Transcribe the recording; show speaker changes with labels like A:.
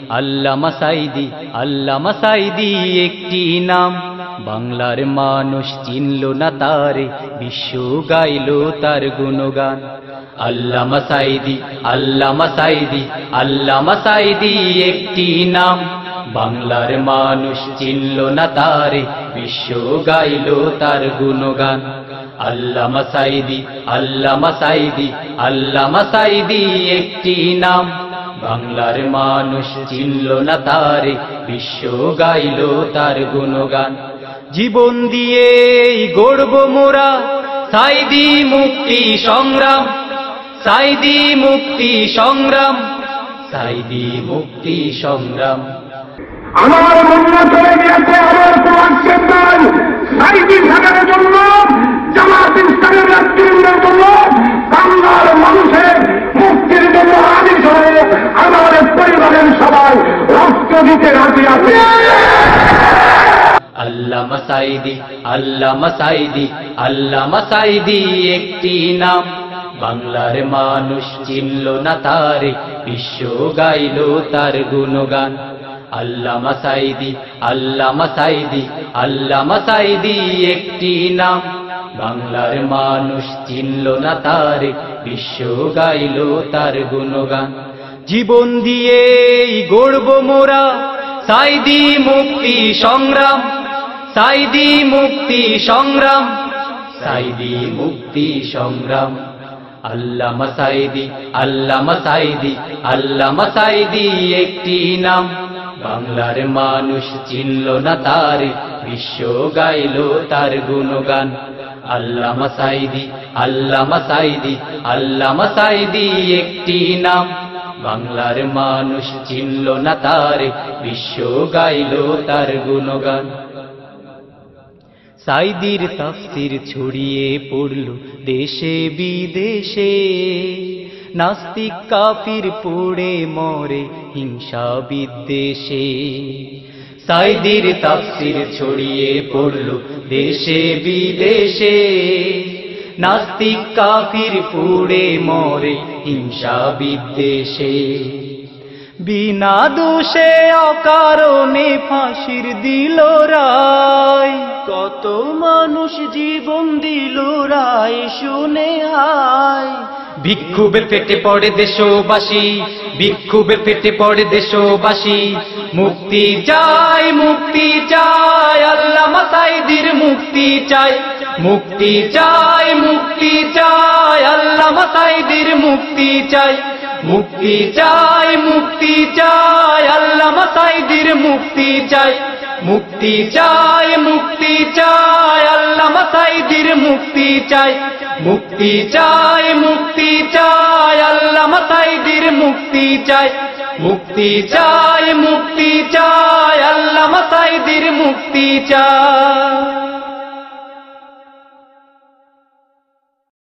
A: আল্লামা সাঈদী, আল্লামা সাঈদী একটি নাম, বাংলার মানুষ চিনল না তারে, বিশ্ব গাইল তার গুণগান। আল্লামা সাঈদী, আল্লামা সাঈদী, আল্লামা সাঈদী একটি নাম, বাংলার মানুষ চিনল না তারে, বিশ্ব গাইল তার গুণগান। আল্লামা সাঈদী, আল্লামা সাঈদী, আল্লামা সাঈদী একটি নাম, বাংলার মানুষ চিনল না তারে, বিশ্ব গাইল তার গুণগান। জীবন দিয়ে গড়ব মোরা সাঈদী মুক্তি সংগ্রাম, সাঈদী মুক্তি সংগ্রাম, সাঈদী মুক্তি সংগ্রাম।
B: আমার বন্যা চলে গিয়েছে, আমার কোন আক্ষেপ নাই। সাঈদী সাহেবের জন্য, জামাত ইসলামের নেতৃত্বের জন্য, বাংলার মানুষের মুক্তির জন্য আদেশ হয়ে আমাদের পরিবারের সবাই রক্ত দিতে রাজি আছে।
A: আল্লামা সাঈদী, আল্লামা সাঈদী, আল্লামা সাঈদী একটি নাম, বাংলার মানুষ চিনল না তারে, বিশ্ব গাইল তার গুণগান। আল্লামা সাঈদী, আল্লামা সাঈদী, আল্লামা সাঈদী একটি নাম, বাংলার মানুষ চিনল না তারে, বিশ্ব গাইল তার গুণগান। জীবন দিয়ে গড়ব মোরা সাঈদী মুক্তি সংগ্রাম, সাঈদী মুক্তি সংগ্রাম, সাঈদী মুক্তি সংগ্রাম। আল্লামা সাঈদী, আল্লামা সাঈদী, আল্লামা সাঈদী একটি নাম, বাংলার মানুষ চিনল না তারে, বিশ্ব গাইল তার গুণগান। আল্লামা সাঈদী, আল্লামা সাঈদী, আল্লামা সাঈদী একটি নাম, বাংলার মানুষ চিনল না তারে, বিশ্ব গাইল তার গুণগান। সাঈদীর তাফসীর ছড়িয়ে পড়ল দেশে বিদেশে, নাস্তিক কাফির পড়ে মরে হিংসা বিদ্বেষে। সাঈদীর তাফসীর ছড়িয়ে পড়ল দেশে বিদেশে, নাস্তিক কাফির পড়ে মরে হিংসা বিদ্বেষে। বিনা দোষে অকারণে ফাঁসির দিল রায়, কত মানুষ জীবন দিল রায় শুনে হায়। বিক্ষোভে ফেটে পড়ে দেশবাসী, বিক্ষোভে ফেটে পড়ে দেশবাসী, মুক্তি চাই, মুক্তি চাই, আল্লামা সাঈদীর মুক্তি চাই, মুক্তি চাই, মুক্তি চাই, আল্লামা সাঈদীর মুক্তি চাই, মুক্তি চাই, মুক্তি চাই, আল্লামা সাঈদীর মুক্তি চাই, মুক্তি চাই, মুক্তি চাই, আল্লামা সাঈদীর মুক্তি চাই, মুক্তি চাই, মুক্তি চাই, আল্লামা সাঈদীর মুক্তি চাই, মুক্তি চাই, মুক্তি চাই, আল্লামা সাঈদীর মুক্তি চাই।